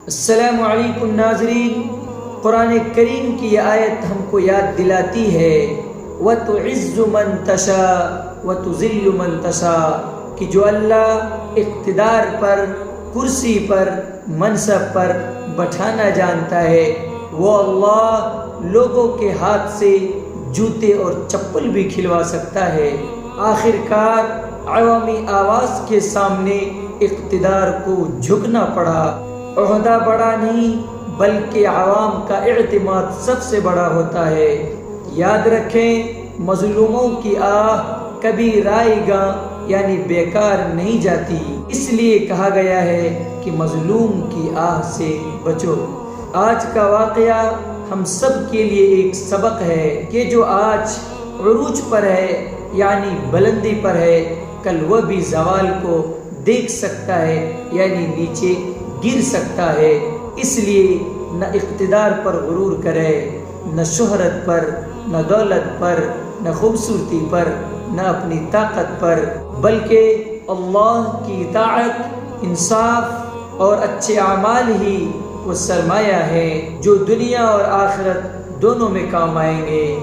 السلام علیکم ناظرین، قرآن کریم کی یہ آیت ہم کو یاد دلاتی ہے وَتُعِزُّ مَن تَشَاءُ وَتُذِلُّ مَن تَشَاءُ کہ جو اللہ اقتدار پر، کرسی پر، منصب پر بٹھانا جانتا ہے، وہ اللہ لوگوں کے ہاتھ سے جوتے اور چپل بھی کھلوا سکتا ہے۔ آخر کار عوامی آواز کے سامنے اقتدار کو جھکنا پڑا۔ عہدہ بڑا نہیں بلکہ عوام کا اعتماد سب سے بڑا ہوتا ہے۔ یاد رکھیں، مظلوموں کی آہ کبھی رائے گاں یعنی بیکار نہیں جاتی، اس لیے کہا گیا ہے کہ مظلوم کی آہ سے بچو۔ آج کا واقعہ ہم سب کے لیے ایک سبق ہے کہ جو آج عروج پر ہے یعنی بلندی پر ہے، کل وہ بھی زوال کو دیکھ سکتا ہے یعنی نیچے گر سکتا ہے۔ اس لیے نہ اقتدار پر غرور کرے، نہ شہرت پر، نہ دولت پر، نہ خوبصورتی پر، نہ اپنی طاقت پر، بلکہ اللہ کی اطاعت، انصاف اور اچھے اعمال ہی وہ سرمایہ ہے جو دنیا اور آخرت دونوں میں کام آئیں گے۔